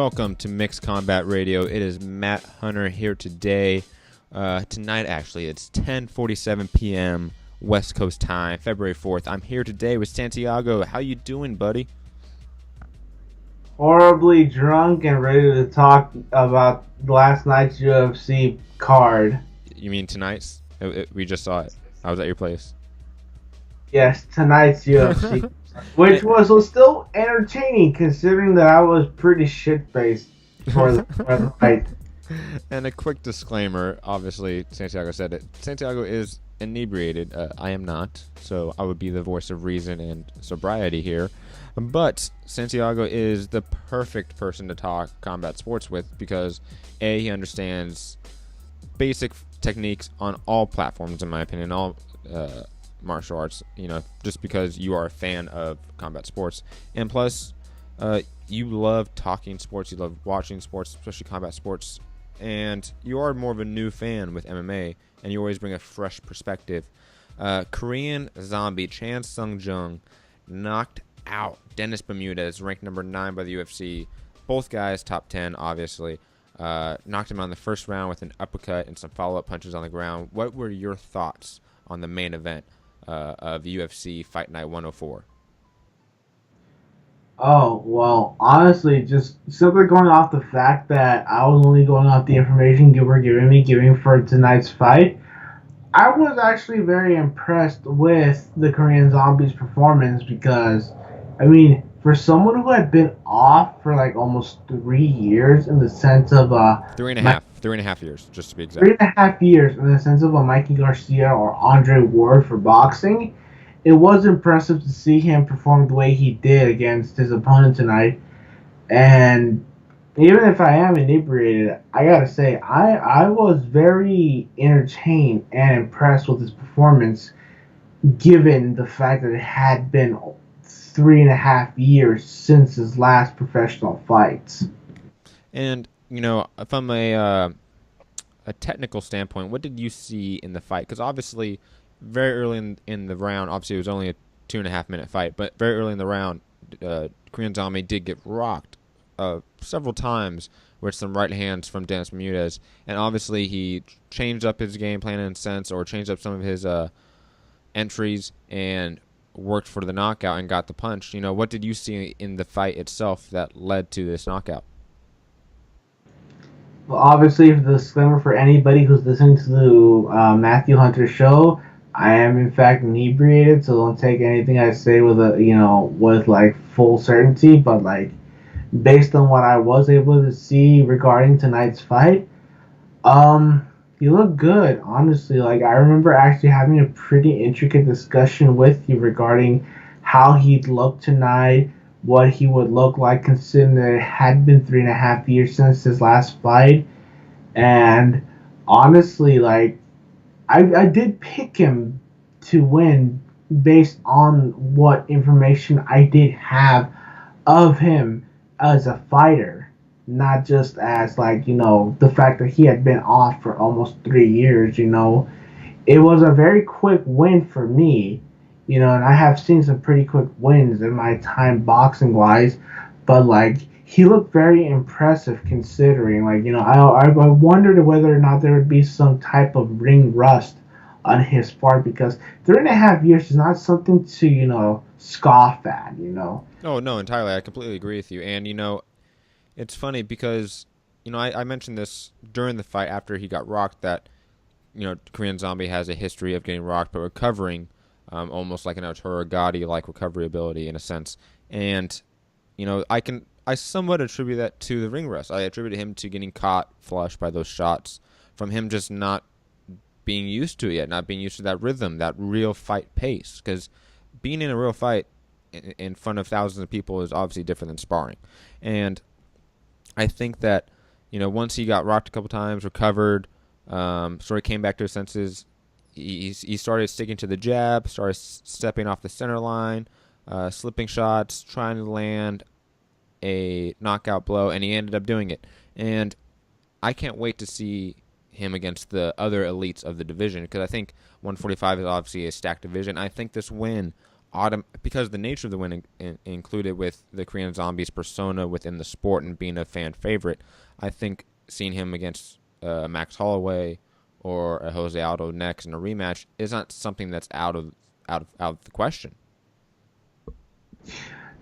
welcome to Mixed Combat Radio. It is Matt Hunter here today. Tonight, actually, it's 10:47 p.m. West Coast time, February 4th. I'm here today with Santiago. How you doing, buddy? Horribly drunk and ready to talk about last night's UFC card. You mean tonight's? We just saw it. I was at your place. Yes, tonight's UFC, which was still entertaining considering that I was pretty shit-faced for the fight. And a quick disclaimer, obviously, Santiago said it. Santiago is inebriated. I am not, so I would be the voice of reason and sobriety here. But Santiago is the perfect person to talk combat sports with because, A, he understands basic techniques on all platforms, in my opinion, all martial arts, just because you are a fan of combat sports. And plus, you love talking sports, you love watching sports, especially combat sports, and you are more of a new fan with MMA, and you always bring a fresh perspective. Korean Zombie Chan Sung Jung knocked out Dennis Bermudez, ranked number 9 by the UFC. Both guys top 10, obviously. Knocked him out in the first round with an uppercut and some follow-up punches on the ground. What were your thoughts on the main event of UFC Fight Night 104? Oh, well, honestly, just simply going off the fact that I was only going off the information you were giving for tonight's fight, I was actually very impressed with the Korean Zombie's performance because, for someone who had been off for like almost 3 years in the sense of three and a half years, just to be exact. 3.5 years in the sense of a Mikey Garcia or Andre Ward for boxing, it was impressive to see him perform the way he did against his opponent tonight. And even if I am inebriated, I gotta say, I was very entertained and impressed with his performance, given the fact that it had been 3.5 years since his last professional fights. And, from a technical standpoint, what did you see in the fight? Because obviously, very early in the round, obviously it was only a 2.5 minute fight, but very early in the round, Korean Zombie did get rocked several times with some right hands from Dennis Bermudez, and obviously he changed up his game plan in a sense, or changed up some of his entries and worked for the knockout and got the punch. What did you see in the fight itself that led to this knockout? Well, obviously, for the disclaimer for anybody who's listening to the Matthew Hunter show, I am in fact inebriated, so don't take anything I say with full certainty. But based on what I was able to see regarding tonight's fight, you look good, honestly. I remember actually having a pretty intricate discussion with you regarding how he'd look tonight, what he would look like considering that it had been 3.5 years since his last fight. And honestly, I did pick him to win based on what information I did have of him as a fighter, not just as the fact that he had been off for almost 3 years. It was a very quick win for me, and I have seen some pretty quick wins in my time boxing wise, but he looked very impressive considering, I wondered whether or not there would be some type of ring rust on his part, because 3.5 years is not something to, scoff at, Oh, no, entirely. I completely agree with you. And, it's funny because, I mentioned this during the fight after he got rocked that, Korean Zombie has a history of getting rocked but recovering, almost like an Arturo Gatti-like recovery ability in a sense. And, I somewhat attribute that to the ring rust. I attribute him to getting caught flush by those shots, from him just not being used to it yet, not being used to that rhythm, that real fight pace. Because being in a real fight in front of thousands of people is obviously different than sparring. And I think that, once he got rocked a couple times, recovered, sort of came back to his senses, he started sticking to the jab, started stepping off the center line, slipping shots, trying to land a knockout blow, and he ended up doing it. And I can't wait to see him against the other elites of the division, because I think 145 is obviously a stacked division. I think this win because the nature of the win included with the Korean Zombie's persona within the sport and being a fan favorite, I think seeing him against Max Holloway or a Jose Aldo next in a rematch is not something that's out of the question.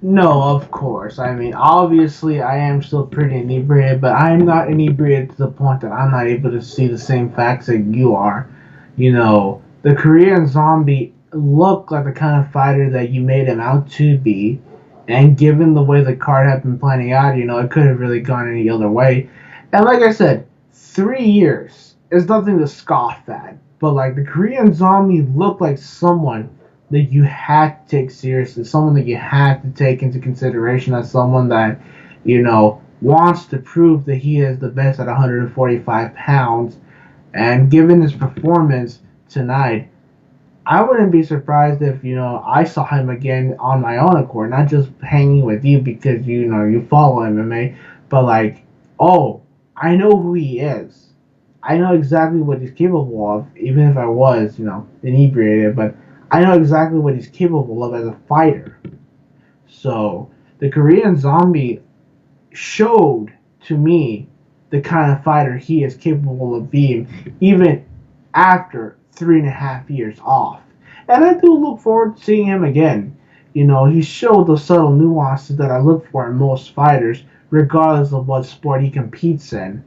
No, of course. I mean, obviously, I am still pretty inebriated, but I'm not inebriated to the point that I'm not able to see the same facts that you are. The Korean Zombie looked like the kind of fighter that you made him out to be, and given the way the card had been planning out, it could have really gone any other way. And like I said, 3 years is nothing to scoff at, but like the Korean Zombie looked like someone that you had to take seriously, someone that you had to take into consideration as someone that, wants to prove that he is the best at 145 pounds. And given his performance tonight, I wouldn't be surprised if, I saw him again on my own accord, not just hanging with you because, you follow MMA, but like, oh, I know who he is. I know exactly what he's capable of, even if I was, inebriated, but I know exactly what he's capable of as a fighter. So the Korean Zombie showed to me the kind of fighter he is capable of being, even after 3.5 years off. And I do look forward to seeing him again. He showed the subtle nuances that I look for in most fighters, regardless of what sport he competes in.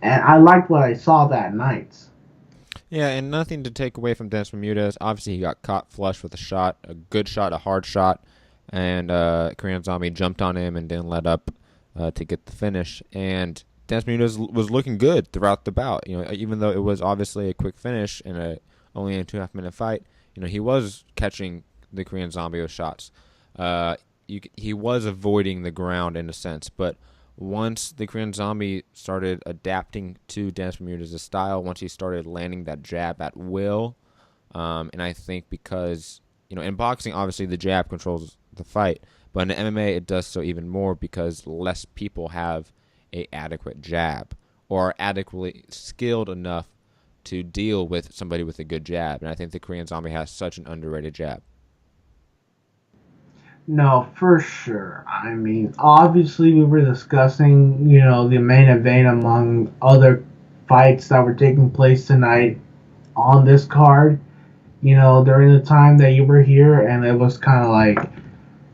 And I liked what I saw that night. Yeah, and nothing to take away from Dennis Bermudez. Obviously, he got caught flush with a shot, a good shot, a hard shot, and Korean Zombie jumped on him and didn't let up to get the finish. And Dennis Bermudez was looking good throughout the bout. Even though it was obviously a quick finish and only a 2.5 minute fight, he was catching the Korean Zombie with shots. He was avoiding the ground in a sense, but once the Korean Zombie started adapting to Dennis Bermudez's style, once he started landing that jab at will, and I think because, in boxing, obviously the jab controls the fight, but in MMA it does so even more because less people have a adequate jab or are adequately skilled enough to deal with somebody with a good jab, and I think the Korean Zombie has such an underrated jab. No, for sure. I mean, obviously, we were discussing, the main event among other fights that were taking place tonight on this card, during the time that you were here, and it was kind of like,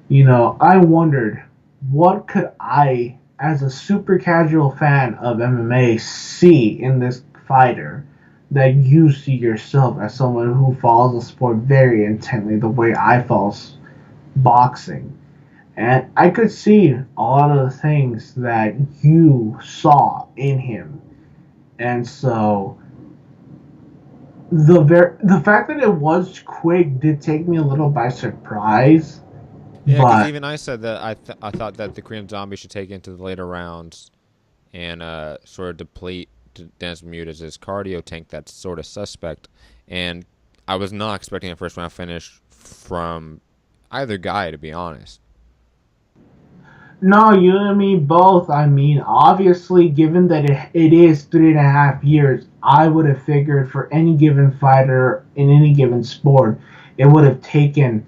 I wondered, what could I, as a super casual fan of MMA, see in this fighter that you see yourself as someone who follows the sport very intently, the way I follow boxing. And I could see a lot of the things that you saw in him. And so the fact that it was quick did take me a little by surprise. Yeah, because But even I said that I thought that the Korean Zombie should take it into the later rounds and sort of deplete Dennis Bermudez's cardio tank that's sort of suspect. And I was not expecting a first round finish from either guy, to be honest. no, you and me both. I mean, obviously, given that it is 3.5 years, I would have figured for any given fighter in any given sport, it would have taken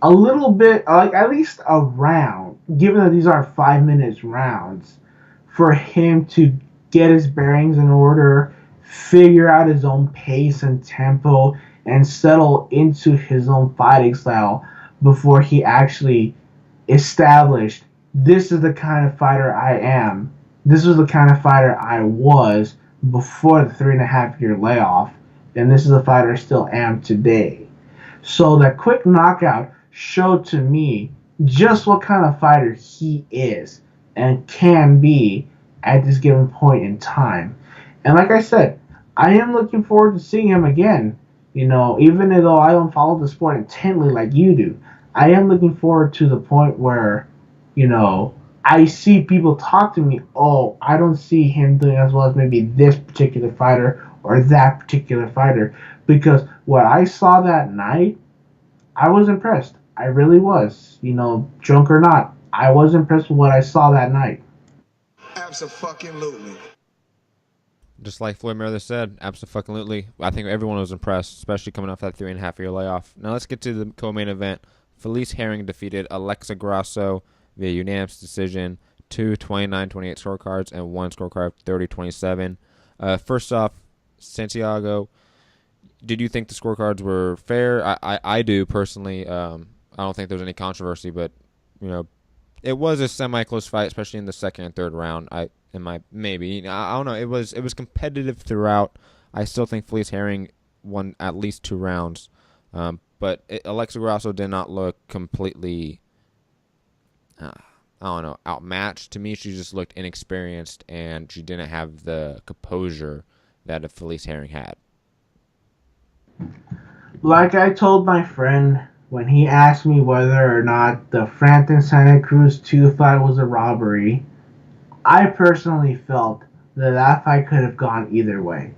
a little bit, like at least a round, given that these are 5 minutes rounds, for him to get his bearings in order, figure out his own pace and tempo, and settle into his own fighting style before he actually established this is the kind of fighter I am. This was the kind of fighter I was before the 3.5 year layoff, and this is the fighter I still am today. So that quick knockout showed to me just what kind of fighter he is and can be at this given point in time. And like I said, I am looking forward to seeing him again. Even though I don't follow the sport intently like you do, I am looking forward to the point where, I see people talk to me, oh, I don't see him doing as well as maybe this particular fighter or that particular fighter. Because what I saw that night, I was impressed. I really was. Drunk or not, I was impressed with what I saw that night. Absolutely. Just like Floyd Mayweather said, absolutely. I think everyone was impressed, especially coming off that 3.5 year layoff. Now let's get to the co-main event. Felice Herring defeated Alexa Grasso via unanimous decision, 29-28 scorecards and one scorecard 30-27. First off, Santiago, did you think the scorecards were fair? I do personally. I don't think there was any controversy, but it was a semi-close fight, especially in the second and third round. I don't know. It was competitive throughout. I still think Felice Herring won at least 2 rounds, but Alexa Grasso did not look completely, outmatched. To me, she just looked inexperienced, and she didn't have the composure that a Felice Herring had. Like I told my friend when he asked me whether or not the Frampton Santa Cruz 2 fight was a robbery, I personally felt that fight could have gone either way.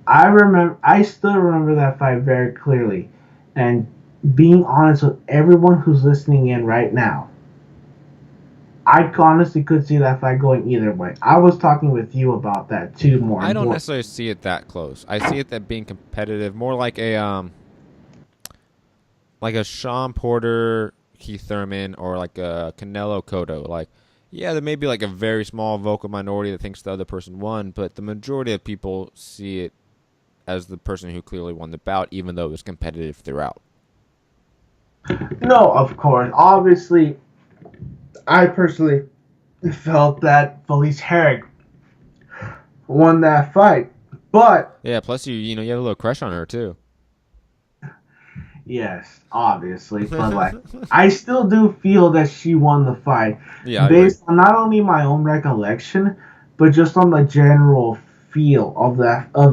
I still remember that fight very clearly. And being honest with everyone who's listening in right now, I honestly could see that fight going either way. I was talking with you about that too more. I don't necessarily see it that close. I see it that being competitive, more like a Sean Porter, Keith Thurman, or like a Canelo Cotto. Like, yeah, there may be like a very small vocal minority that thinks the other person won, but the majority of people see it as the person who clearly won the bout, even though it was competitive throughout. No, of course. Obviously, I personally felt that Felice Herring won that fight. But yeah, plus you have a little crush on her too. Yes, obviously, but like I still do feel that she won the fight. Yeah, based on not only my own recollection, but just on the general feel of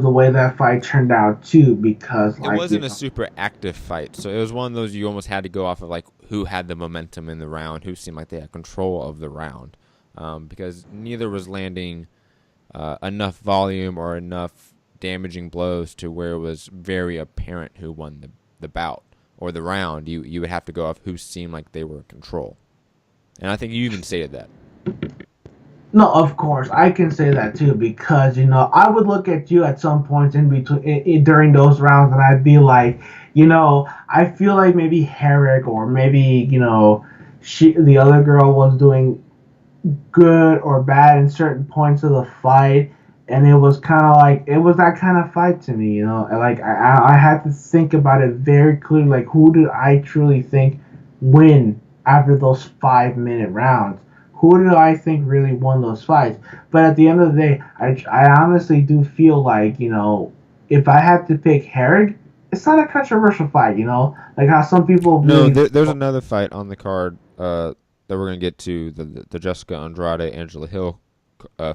the way that fight turned out too. Because it wasn't a super active fight, so it was one of those you almost had to go off of like who had the momentum in the round, who seemed like they had control of the round, because neither was landing enough volume or enough damaging blows to where it was very apparent who won the bout or the round. You would have to go off who seemed like they were in control. And I think you even stated that. No, of course, I can say that too because I would look at you at some points in between during those rounds, and I'd be like, I feel like maybe Herrick or maybe the other girl was doing good or bad in certain points of the fight, and it was kind of like it was that kind of fight to me, and like I had to think about it very clearly, like who did I truly think win after those 5-minute rounds? Who did I think really won those fights? But at the end of the day, I honestly do feel like if I had to pick Herrig, it's not a controversial fight, like how some people really. No, there's another fight on the card that we're gonna get to, the Jessica Andrade Angela Hill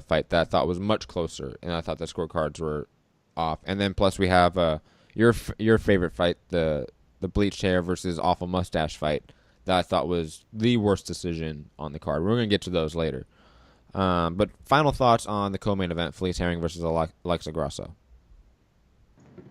fight that I thought was much closer, and I thought the scorecards were off. And then plus we have your favorite fight, the bleached hair versus awful mustache fight that I thought was the worst decision on the card. We're gonna get to those later. But final thoughts on the co-main event: Felice Herring versus Alexa Grasso.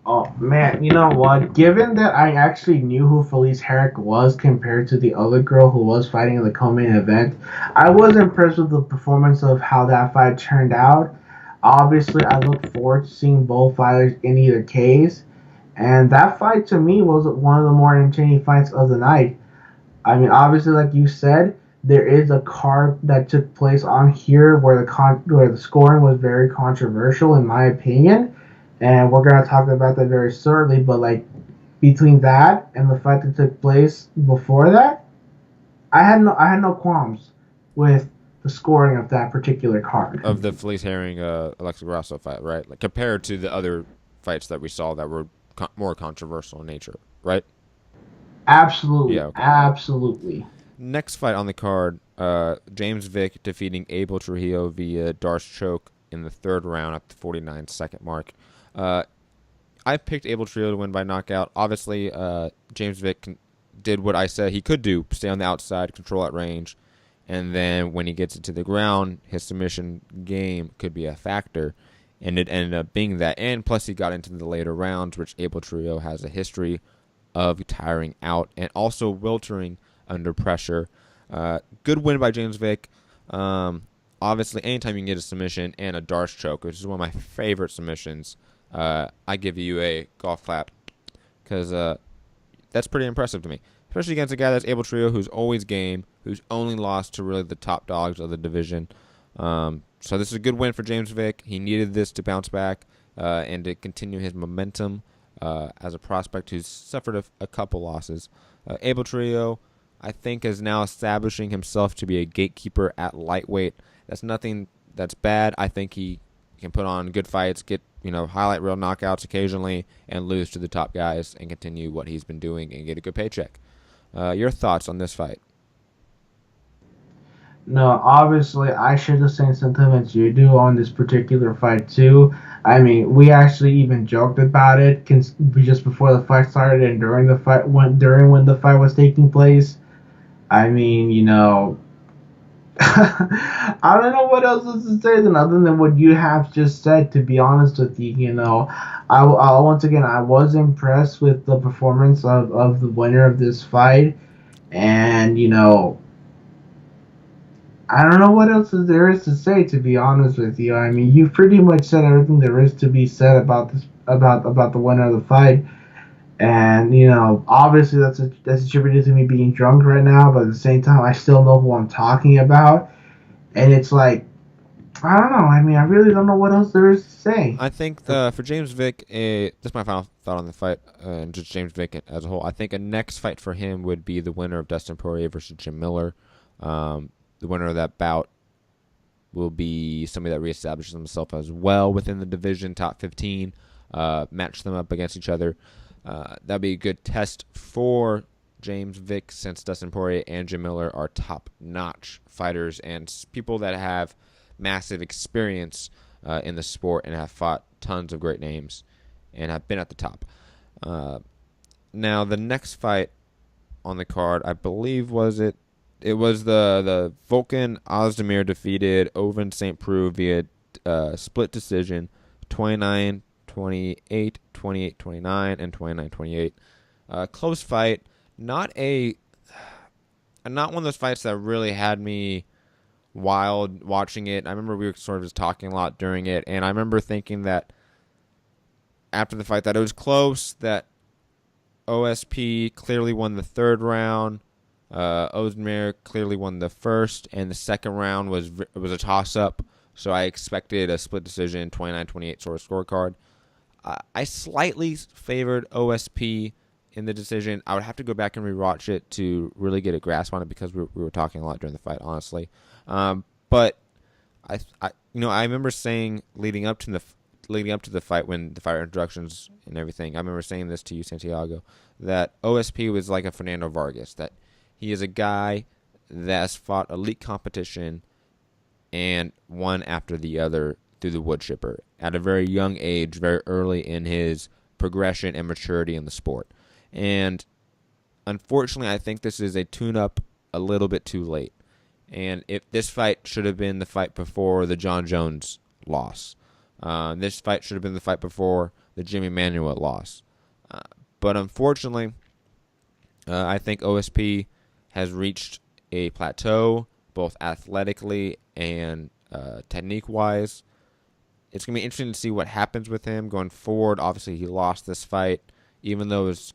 Oh man, you know what? Given that I actually knew who Felice Herrick was compared to the other girl who was fighting in the co-main event, I was impressed with the performance of how that fight turned out. Obviously, I look forward to seeing both fighters in either case, and that fight to me was one of the more entertaining fights of the night. I mean, obviously, like you said, there is a card that took place on here where the scoring was very controversial, in my opinion. And we're gonna talk about that very shortly. But like between that and the fight that took place before that, I had no qualms with the scoring of that particular card of the Felice Herring Alexa Grasso fight, right? Like compared to the other fights that we saw that were more controversial in nature, right? Absolutely, yeah, okay. Absolutely. Next fight on the card, James Vick defeating Abel Trujillo via Darce choke in the third round at the 49-second mark. I picked Abel Trujillo to win by knockout. Obviously, James Vick did what I said he could do: stay on the outside, control at range, and then when he gets it to the ground, his submission game could be a factor, and it ended up being that. And plus, he got into the later rounds, which Abel Trujillo has a history of tiring out and also wiltering under pressure. Good win by James Vick. Obviously, anytime you can get a submission and a Darce choke, which is one of my favorite submissions, I give you a golf clap because that's pretty impressive to me. especially against a guy that's Abel Trio, who's always game, who's only lost to really the top dogs of the division. So this is a good win for James Vick. He needed this to bounce back and to continue his momentum as a prospect who's suffered a couple losses. Abel Trio, I think, is now establishing himself to be a gatekeeper at lightweight. That's nothing that's bad. I think he can put on good fights, get highlight reel knockouts occasionally, and lose to the top guys and continue what he's been doing and get a good paycheck. Your thoughts on this fight? No, obviously, I share the same sentiments you do on this particular fight too. I mean, we actually even joked about it just before the fight started and during when the fight was taking place. I mean, I don't know what else is to say than other than what you have just said. To be honest with you, I once again I was impressed with the performance of the winner of this fight, and I don't know what else there is to say. To be honest with you, I mean you pretty much said everything there is to be said about this about the winner of the fight. And obviously that's attributed to me being drunk right now, but at the same time, I still know who I'm talking about, and it's like I don't know. I mean, I really don't know what else there is to say. I think for James Vick, this is my final thought on the fight, and just James Vick as a whole. I think a next fight for him would be the winner of Dustin Poirier versus Jim Miller. The winner of that bout will be somebody that reestablishes himself as well within the division, top 15, match them up against each other. That'd be a good test for James Vick, since Dustin Poirier and Jim Miller are top-notch fighters and people that have massive experience in the sport and have fought tons of great names and have been at the top. Now, the next fight on the card, I believe, it was the Volkan Ozdemir defeated Ovince St. Preux via split decision, 29-28, 28-29, and 29-28. Close fight. Not one of those fights that really had me wild watching it. I remember we were sort of just talking a lot during it, and I remember thinking that after the fight that it was close, that OSP clearly won the third round. Ozdemir clearly won the first, and the second round was a toss-up, so I expected a split decision, 29-28 sort of scorecard. I slightly favored OSP in the decision. I would have to go back and rewatch it to really get a grasp on it because we were talking a lot during the fight, honestly. But I remember saying leading up to the fight, when the fight introductions and everything, I remember saying this to you, Santiago, that OSP was like a Fernando Vargas, that he is a guy that's fought elite competition and one after the other through the wood chipper at a very young age, very early in his progression and maturity in the sport. And unfortunately, I think this is a tune-up a little bit too late. And if this fight should have been the fight before the John Jones loss. This fight should have been the fight before the Jimmy Manuel loss. But unfortunately, I think OSP has reached a plateau, both athletically and technique-wise. It's going to be interesting to see what happens with him going forward. Obviously, he lost this fight, even though it's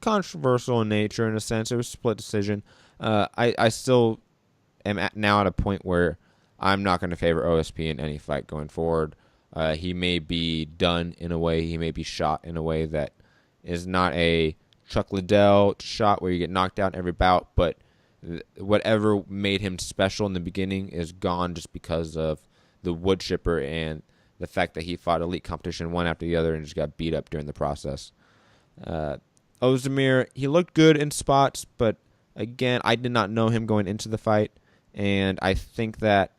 controversial in nature in a sense. It was a split decision. I still am now at a point where I'm not going to favor OSP in any fight going forward. He may be done in a way. He may be shot in a way that is not a Chuck Liddell shot where you get knocked out in every bout, but whatever made him special in the beginning is gone just because of the wood chipper and the fact that he fought elite competition one after the other and just got beat up during the process. Ozdemir, he looked good in spots, but again, I did not know him going into the fight, and I think that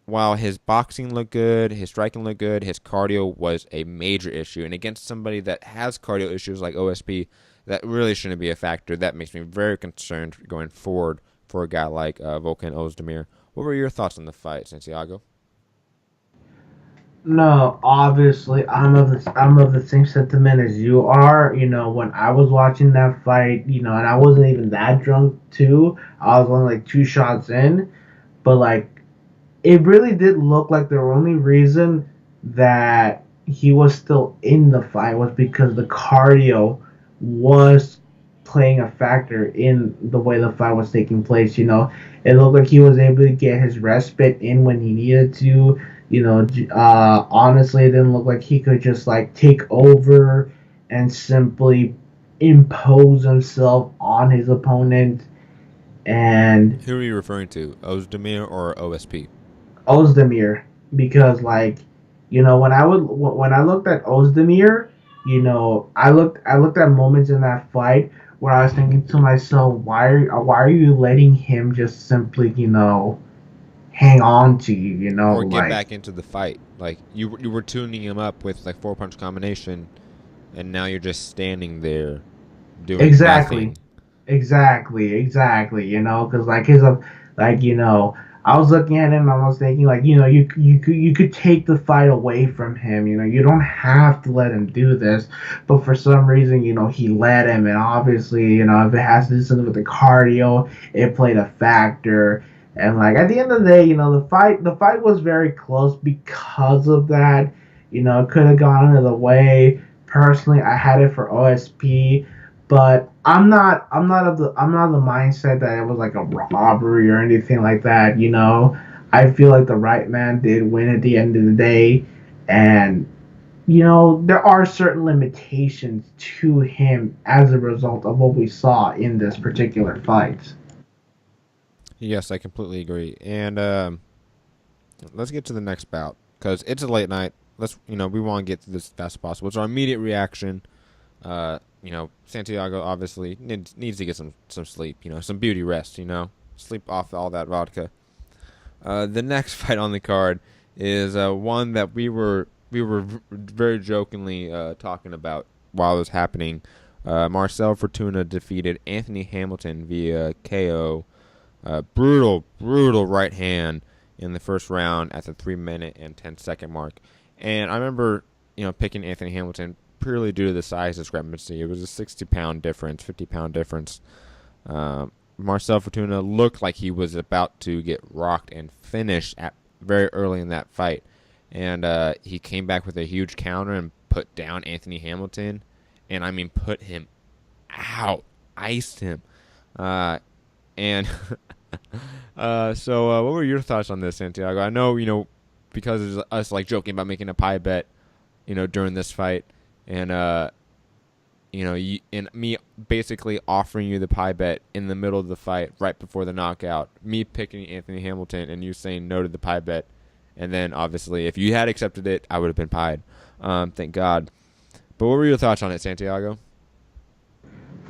while his boxing looked good, his striking looked good, his cardio was a major issue. And against somebody that has cardio issues like OSP, that really shouldn't be a factor. That makes me very concerned going forward for a guy like Volkan Ozdemir. What were your thoughts on the fight, Santiago? No, obviously, I'm of the same sentiment as you are. When I was watching that fight, and I wasn't even that drunk too. I was only like two shots in, but like it really did look like the only reason that he was still in the fight was because the cardio was playing a factor in the way the fight was taking place. It looked like he was able to get his respite in when he needed to. Honestly, it didn't look like he could just like take over and simply impose himself on his opponent. And Who are you referring to? Ozdemir or OSP? Ozdemir, because like when I looked at Ozdemir, I looked at moments in that fight where I was thinking to myself, why are you letting him just simply hang on to you, Or get like back into the fight. Like you were tuning him up with like 4 punch combination, and now you're just standing there doing exactly. nothing. Exactly. Because like I was looking at him. I was thinking like, you could take the fight away from him. You don't have to let him do this, but for some reason, he let him, and obviously, if it has to do something with the cardio, it played a factor. And like at the end of the day, the fight was very close because of that. It could have gone another way. Personally, I had it for OSP, but I'm not the mindset that it was like a robbery or anything like that. I feel like the right man did win at the end of the day, and there are certain limitations to him as a result of what we saw in this particular fight. Yes, I completely agree. And let's get to the next bout because it's a late night. We want to get to this as fast as possible. It's our immediate reaction. Santiago obviously needs to get some sleep. Some beauty rest. Sleep off all that vodka. The next fight on the card is one that we were very jokingly talking about while it was happening. Marcel Fortuna defeated Anthony Hamilton via KO. Brutal right hand in the first round at the 3 minute and 10 second mark. And I remember, picking Anthony Hamilton purely due to the size discrepancy. It was a 60-pound difference, 50-pound difference. Marcel Fortuna looked like he was about to get rocked and finished at very early in that fight. And he came back with a huge counter and put down Anthony Hamilton. And I mean, put him out. Iced him. And what were your thoughts on this, Santiago? I know, because of us like joking about making a pie bet, during this fight, and and me basically offering you the pie bet in the middle of the fight, right before the knockout, me picking Anthony Hamilton, and you saying no to the pie bet, and then obviously if you had accepted it, I would have been pied. Thank God. But what were your thoughts on it, Santiago?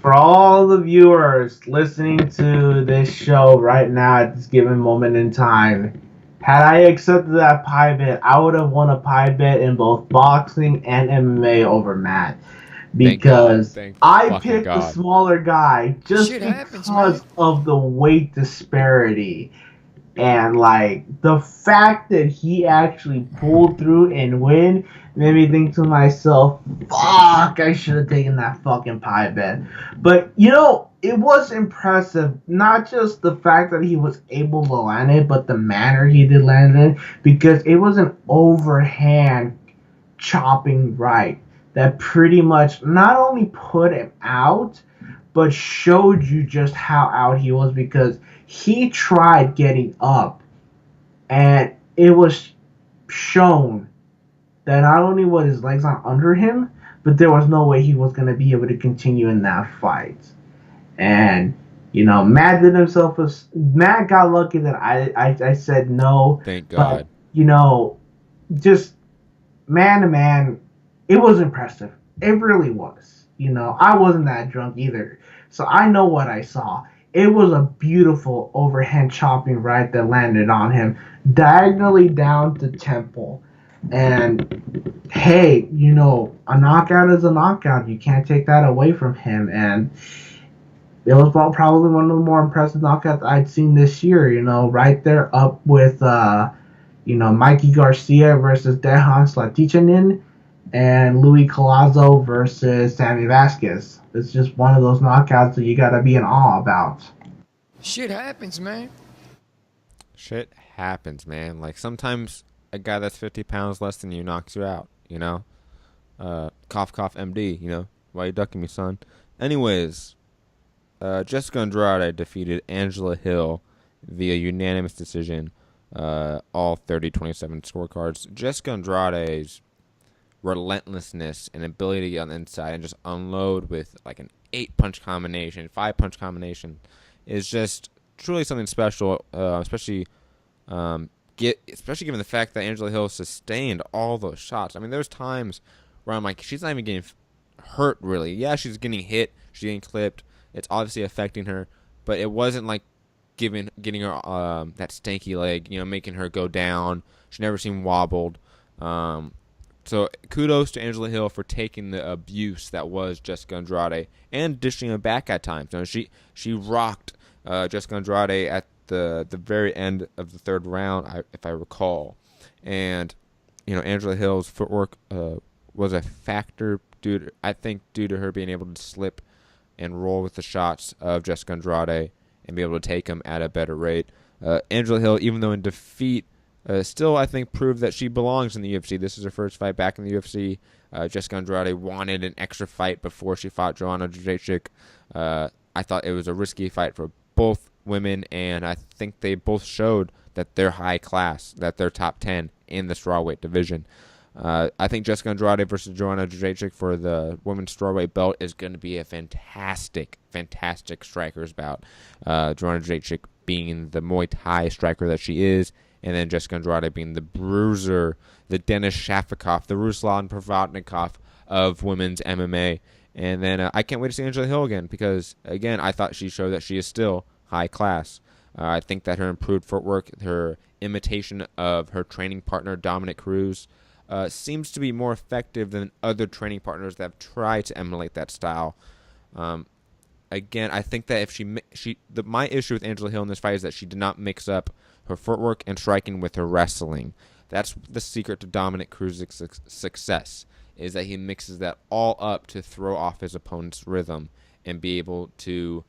For all the viewers listening to this show right now at this given moment in time, had I accepted that pie bet, I would have won a pie bet in both boxing and MMA over Matt. Thank God. Because Thank I fucking picked the God. smaller guy just Shit happens, man. because of the weight disparity. And like the fact that he actually pulled through and win made me think to myself, fuck, I should have taken that fucking pie bet. But it was impressive. Not just the fact that he was able to land it, but the manner he did land it, because it was an overhand chopping right that pretty much not only put him out, but showed you just how out he was, because he tried getting up, and it was shown that not only was his legs not under him, but there was no way he was going to be able to continue in that fight. And Matt got lucky that I said no, Thank but God. just man to man, it was impressive. It really was. I wasn't that drunk either, so I know what I saw. It was a beautiful overhand chopping right that landed on him diagonally down the temple. And hey, a knockout is a knockout. You can't take that away from him. And it was probably one of the more impressive knockouts I'd seen this year. Right there up with Mikey Garcia versus Dejan Slatichanin, and Louis Collazo versus Sammy Vasquez. It's just one of those knockouts that you gotta be in awe about. Shit happens, man. Shit happens, man. Like sometimes a guy that's 50 pounds less than you knocks you out. Cough, cough, MD. Why you ducking me, son? Anyways, Jessica Andrade defeated Angela Hill via unanimous decision, all 30-27 scorecards. Jessica Andrade's relentlessness and ability to get on the inside and just unload with like an 8-punch combination, 5-punch combination is just truly something special, especially given the fact that Angela Hill sustained all those shots. I mean, there's times where I'm like, she's not even getting hurt, really. Yeah, she's getting hit, she's getting clipped. It's obviously affecting her, but it wasn't like getting her that stanky leg, making her go down. She never seemed wobbled. So kudos to Angela Hill for taking the abuse that was Jessica Andrade and dishing her back at times. She rocked Jessica Andrade at the very end of the third round, if I recall. And Angela Hill's footwork was a factor due to her being able to slip and roll with the shots of Jessica Andrade and be able to take them at a better rate. Angela Hill, even though in defeat, still, I think, proved that she belongs in the UFC. This is her first fight back in the UFC. Jessica Andrade wanted an extra fight before she fought Joanna Jędrzejczyk. I thought it was a risky fight for both women, and I think they both showed that they're high class, that they're top 10 in the strawweight division. I think Jessica Andrade versus Joanna Jędrzejczyk for the women's strawweight belt is going to be a fantastic, fantastic strikers bout. Joanna Jędrzejczyk being the Muay Thai striker that she is, and then Jessica Andrade being the bruiser, the Denis Shafikov, the Ruslan Provodnikov of women's MMA. And then I can't wait to see Angela Hill again because, again, I thought she showed that she is still high class. I think that her improved footwork, her imitation of her training partner, Dominic Cruz, seems to be more effective than other training partners that have tried to emulate that style. Again, I think that if my issue with Angela Hill in this fight is that she did not mix up her footwork and striking with her wrestling. That's the secret to Dominic Cruz's success, is that he mixes that all up to throw off his opponent's rhythm and be able to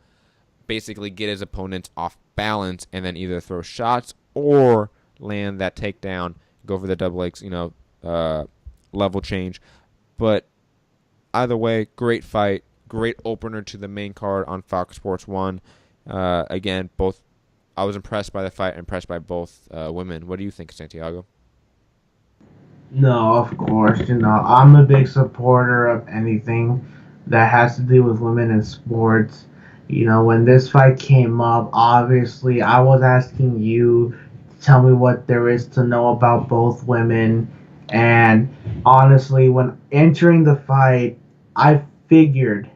basically get his opponent off balance and then either throw shots or land that takedown, go for the double legs, level change. But either way, great fight, great opener to the main card on Fox Sports 1. Again, I was impressed by the fight, impressed by both women. What do you think, Santiago? No, of course. I'm a big supporter of anything that has to do with women in sports. When this fight came up, obviously I was asking you to tell me what there is to know about both women. And honestly, when entering the fight, I figured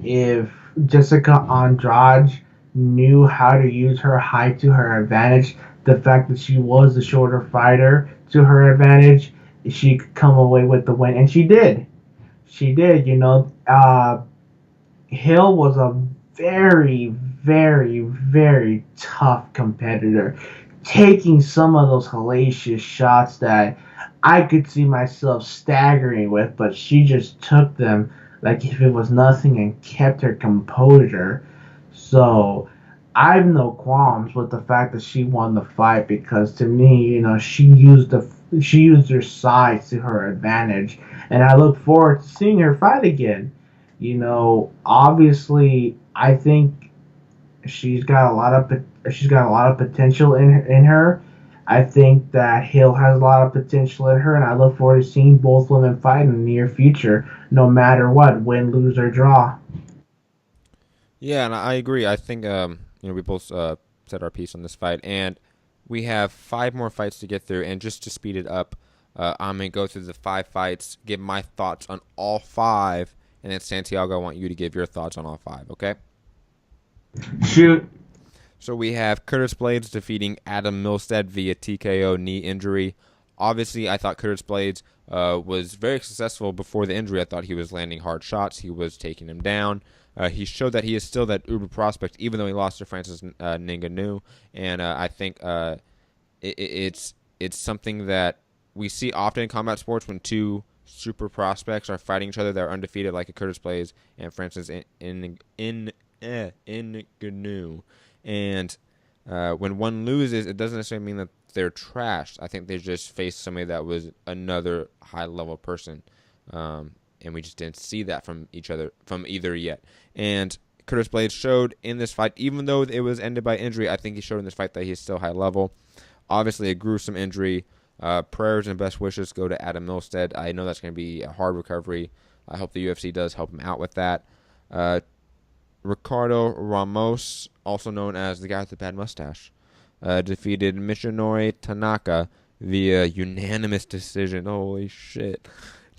if Jessica Andrade knew how to use her height to her advantage, the fact that she was the shorter fighter to her advantage, she could come away with the win. And she did. She did. Hill was a very, very, very tough competitor, taking some of those hellacious shots that I could see myself staggering with, but she just took them like if it was nothing and kept her composure. So I have no qualms with the fact that she won the fight because to me, she used her size to her advantage, and I look forward to seeing her fight again. Obviously, I think she's got a lot of potential in her. I think that Hill has a lot of potential in her, and I look forward to seeing both women fight in the near future, no matter what, win, lose, or draw. Yeah, and I agree. I think we both said our piece on this fight, and we have 5 more fights to get through. And just to speed it up, I'm gonna go through the 5 fights, give my thoughts on all 5, and then Santiago, I want you to give your thoughts on all 5. Okay? Shoot. So we have Curtis Blades defeating Adam Milstead via TKO knee injury. Obviously, I thought Curtis Blades was very successful before the injury. I thought he was landing hard shots. He was taking him down. He showed that he is still that uber prospect, even though he lost to Francis Ngannou. And I think it's something that we see often in combat sports when 2 super prospects are fighting each other that are undefeated, like a Curtis Blades and Francis Ngannou. And when one loses, it doesn't necessarily mean that they're trashed. I think they just faced somebody that was another high-level person, and we just didn't see that from either yet. And Curtis Blades showed in this fight, even though it was ended by injury, I think he showed in this fight that he's still high level. Obviously, a gruesome injury. Prayers and best wishes go to Adam Milstead. I know that's going to be a hard recovery. I hope the UFC does help him out with that. Ricardo Ramos, also known as the guy with the bad mustache, defeated Michinori Tanaka via unanimous decision. Holy shit.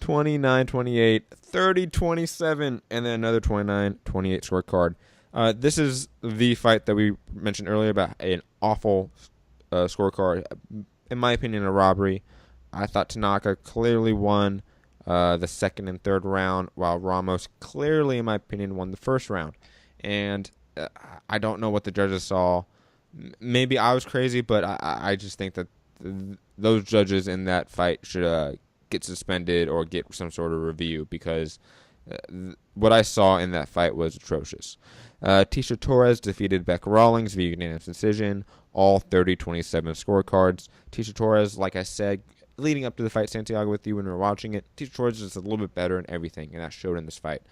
29-28, 30-27, and then another 29-28 scorecard. This is the fight that we mentioned earlier about an awful scorecard. In my opinion, a robbery. I thought Tanaka clearly won the second and third round, while Ramos clearly, in my opinion, won the first round. And I don't know what the judges saw. Maybe I was crazy, but I just think that those judges in that fight should get suspended or get some sort of review, because what I saw in that fight was atrocious. Tisha Torres defeated Becca Rawlings via unanimous decision, all 30-27 scorecards. Tisha Torres, like I said, leading up to the fight, Santiago, with you when we were watching it, Tisha Torres is a little bit better in everything, and that showed in this fight.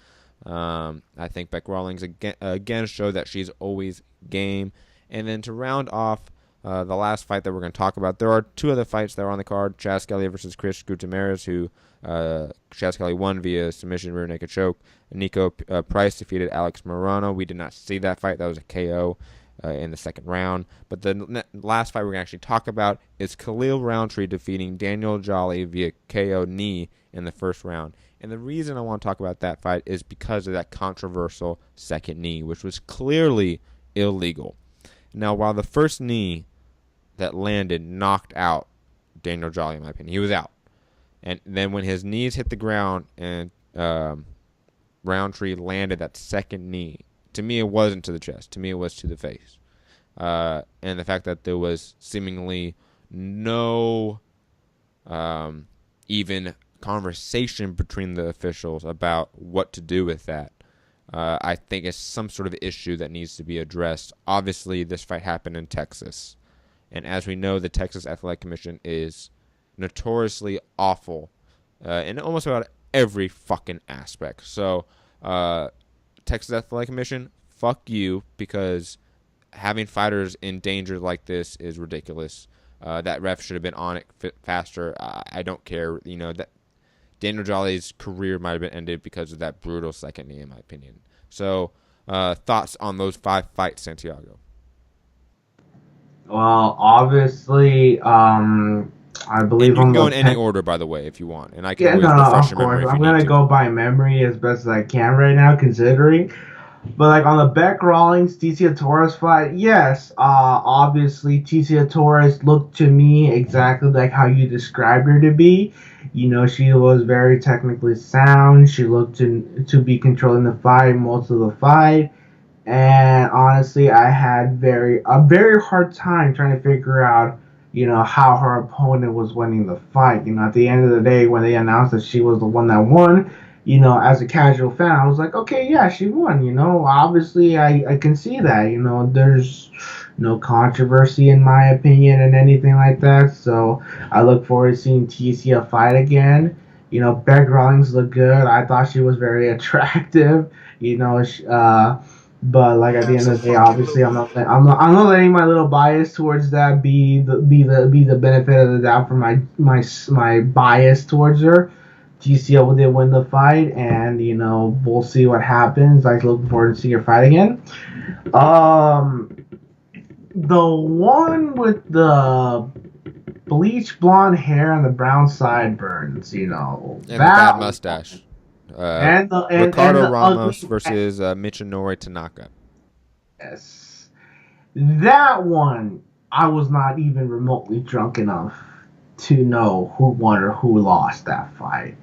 I think Becca Rawlings again showed that she's always game. And then to round off the last fight that we're going to talk about, there are two other fights that are on the card. Chaz Kelly versus Chris Gutierrez, who Chaz Kelly won via submission, rear naked choke. Nico Price defeated Alex Morano. We did not see that fight. That was a KO in the second round. But the last fight we're going to actually talk about is Khalil Roundtree defeating Daniel Jolly via KO knee in the first round. And the reason I want to talk about that fight is because of that controversial second knee, which was clearly illegal. Now, while the first knee that landed knocked out Daniel Jolly, in my opinion, he was out. And then when his knees hit the ground and Roundtree landed that second knee, to me it wasn't to the chest. To me it was to the face. And the fact that there was seemingly no even conversation between the officials about what to do with that, I think is some sort of issue that needs to be addressed. Obviously, this fight happened in Texas. And as we know, the Texas Athletic Commission is notoriously awful in almost about every fucking aspect. So, Texas Athletic Commission, fuck you, because having fighters in danger like this is ridiculous. That ref should have been on it faster. I don't care. You know, that Daniel Jolly's career might have been ended because of that brutal second knee, in my opinion. So, thoughts on those 5 fights, Santiago? Well, obviously, I believe and you can go in any order, by the way, if you want. And I can always refresh your memory if you I'm need going to go by memory as best as I can right now, considering. But, like, on the Beck Rawlings, Ticia Torres fight, yes, obviously, Ticia Torres looked to me exactly like how you described her to be. You know, she was very technically sound. She looked to be controlling the fight, most of the fight. And honestly, I had a very hard time trying to figure out, you know, how her opponent was winning the fight. You know, at the end of the day, when they announced that she was the one that won, you know, as a casual fan, I was like, okay, yeah, she won. You know, obviously, I can see that. You know, there's no controversy in my opinion and anything like that. So I look forward to seeing Ticia fight again. You know, Beck Rawlings looked good. I thought she was very attractive. You know, but like at the end of the day, obviously, I'm not letting my little bias towards that be the benefit of the doubt for my bias towards her. TCL did win the fight, and you know we'll see what happens. I look forward to seeing her fight again. The one with the bleach blonde hair and the brown sideburns, you know, and the bad mustache. Ricardo Ramos ugly, versus Michinori Tanaka. Yes. That one, I was not even remotely drunk enough to know who won or who lost that fight.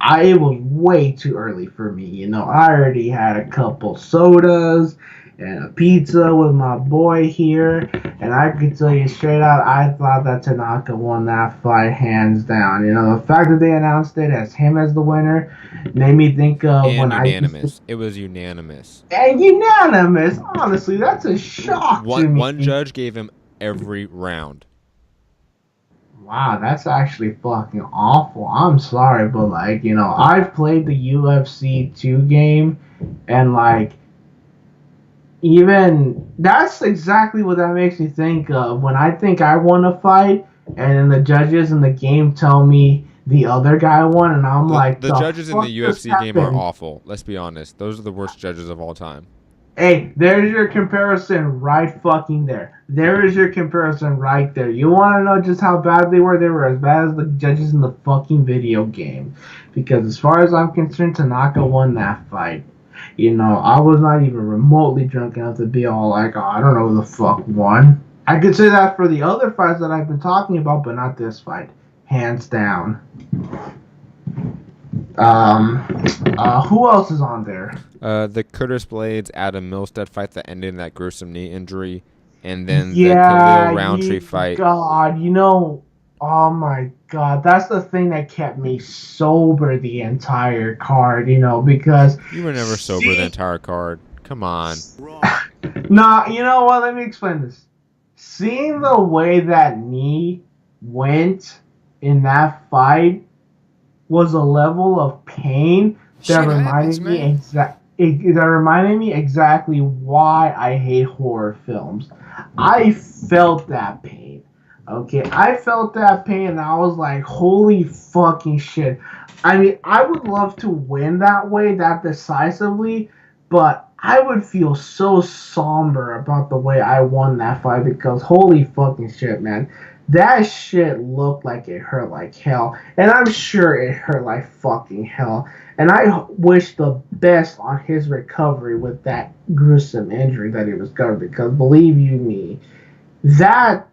It was way too early for me. You know, I already had a couple sodas and a pizza with my boy here, and I can tell you straight out, I thought that Tanaka won that fight hands down. You know, the fact that they announced it as him as the winner made me think of and unanimous. It was unanimous. And unanimous. Honestly, that's a shock to me. One judge gave him every round. Wow, that's actually fucking awful. I'm sorry, but like, you know, I've played the UFC 2 game, and like, even that's exactly what that makes me think of when I think I won a fight, and then the judges in the game tell me the other guy won, and I'm like, The the judges in the fuck just UFC game are happened? awful. Let's be honest; those are the worst judges of all time. Hey, there's your comparison right fucking there. There is your comparison right there. You want to know just how bad they were? They were as bad as the judges in the fucking video game. Because as far as I'm concerned, Tanaka won that fight. I was not even remotely drunk enough to be all like, oh, I don't know who the fuck won. I could say that for the other fights that I've been talking about, but not this fight. Hands down. Um, who else is on there? The Curtis Blades Adam Milstead fight that ended in that gruesome knee injury, and then the Khalil Yeah, Roundtree fight. God, oh my God, that's the thing that kept me sober the entire card, because You were never sober the see, entire card. Come on. nah, you know what? Let me explain this. Seeing the way that knee went in that fight was a level of pain that Shit happens, reminded me man. exactly why I hate horror films. I felt that pain. Okay, I felt that pain and I was like, holy fucking shit. I mean, I would love to win that way, that decisively, but I would feel so somber about the way I won that fight because holy fucking shit, man. That shit looked like it hurt like hell. And I'm sure it hurt like fucking hell. And I wish the best on his recovery with that gruesome injury that he was covered because believe you me, that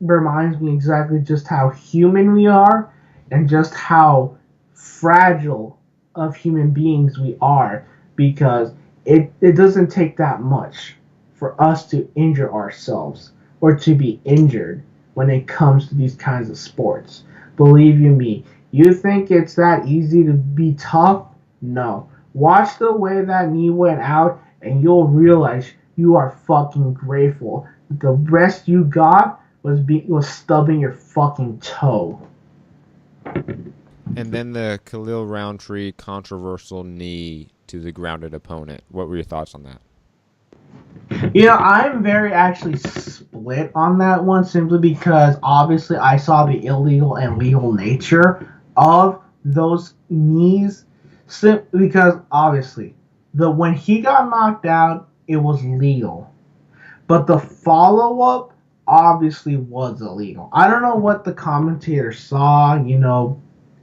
reminds me exactly just how human we are and just how fragile of human beings we are because it doesn't take that much for us to injure ourselves or to be injured when it comes to these kinds of sports. Believe you me, you think it's that easy to be tough? No. Watch the way that knee went out and you'll realize you are fucking grateful. The rest you got was stubbing your fucking toe. And then the Khalil Roundtree controversial knee to the grounded opponent. What were your thoughts on that? I'm very actually split on that one simply because obviously I saw the illegal and legal nature of those knees. Because obviously, the when he got knocked out, it was legal, but the follow up obviously was illegal. I don't know what the commentator saw.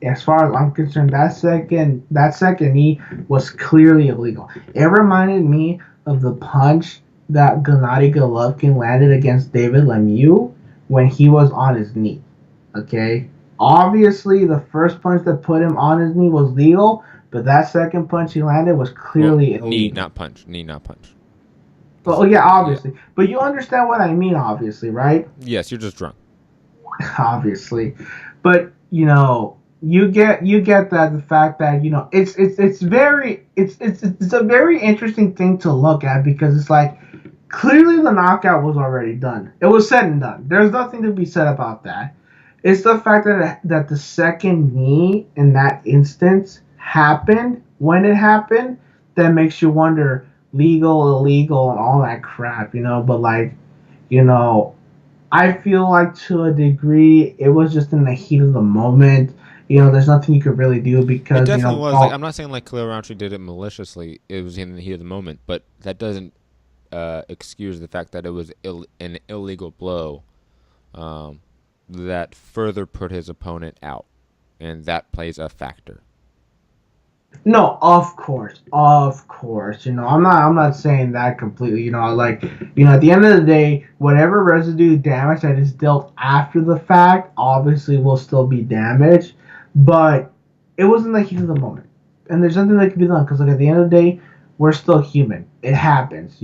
As far as I'm concerned, that second knee was clearly illegal. It reminded me of the punch that Gennady Golovkin landed against David Lemieux when he was on his knee. Okay, obviously the first punch that put him on his knee was legal, but that second punch he landed was Well, clearly knee, illegal. not punch. Knee, not punch. Well, yeah, obviously, but you understand what I mean, obviously, right? Yes, you're just drunk. Obviously, but you get that the fact that it's very it's a very interesting thing to look at because it's like clearly the knockout was already done. It was said and done. There's nothing to be said about that. It's the fact that the second knee in that instance happened when it happened that makes you wonder legal, illegal, and all that crap, But like, you know, I feel like to a degree it was just in the heat of the moment. There's nothing you could really do It because definitely was. Like, all I'm not saying like Khalil Roundtree did it maliciously. It was in the heat of the moment, but that doesn't excuse the fact that it was an illegal blow um, that further put his opponent out, and that plays a factor. no, of course. I'm not saying that completely. Like, at the end of the day, whatever residue damage that is dealt after the fact, obviously will still be damaged, but it was in the heat of the moment, and there's nothing that can be done because, like, at the end of the day, we're still human. It happens.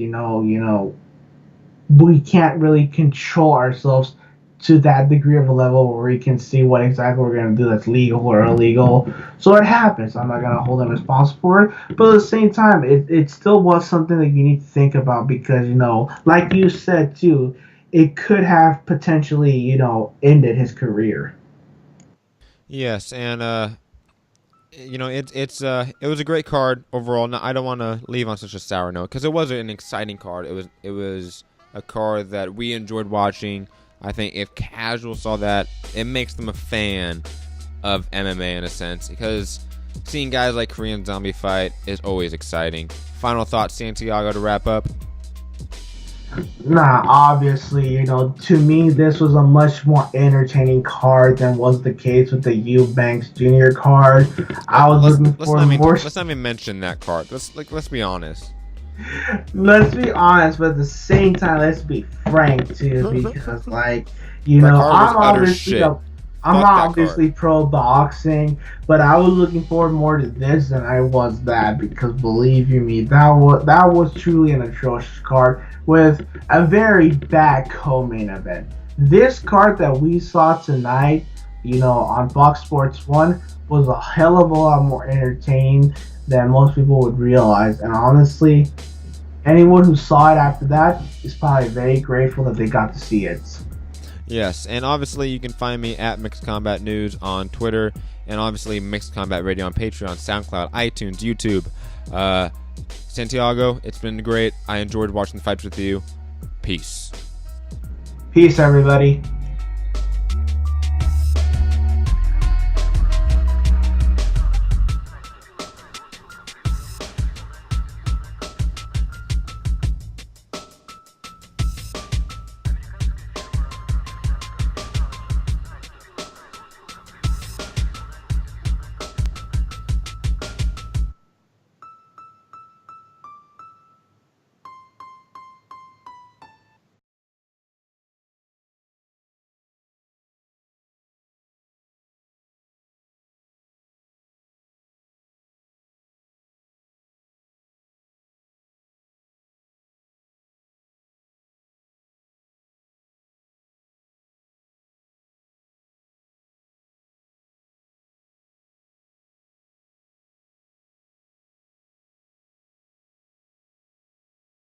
We can't really control ourselves to that degree of a level where we can see what exactly we're going to do that's legal or illegal. So it happens. I'm not going to hold them responsible for it. But at the same time, it still was something that you need to think about because, like you said too, it could have potentially, ended his career. Yes, and it was a great card overall. Now, I don't want to leave on such a sour note because it was an exciting card. It was a card that we enjoyed watching. I think if casual saw that, it makes them a fan of MMA in a sense, because seeing guys like Korean Zombie fight is always exciting. Final thoughts, Santiago, to wrap up. Nah, obviously, to me, this was a much more entertaining card than was the case with the Eubanks Jr. card. I was looking for more. Let's not even mention that card. Let's be honest. Let's be honest, but at the same time, let's be frank too, because That card was utter shit. I'm Fuck that obviously pro boxing, but I was looking forward more to this than I was that, because believe you me, that was truly an atrocious card with a very bad co-main event. This card that we saw tonight, on Fox Sports 1 was a hell of a lot more entertaining than most people would realize, and honestly, anyone who saw it after that is probably very grateful that they got to see it. Yes, and obviously you can find me at Mixed Combat News on Twitter, and obviously Mixed Combat Radio on Patreon, SoundCloud, iTunes, YouTube. Santiago, it's been great. I enjoyed watching the fights with you. Peace. Peace, everybody.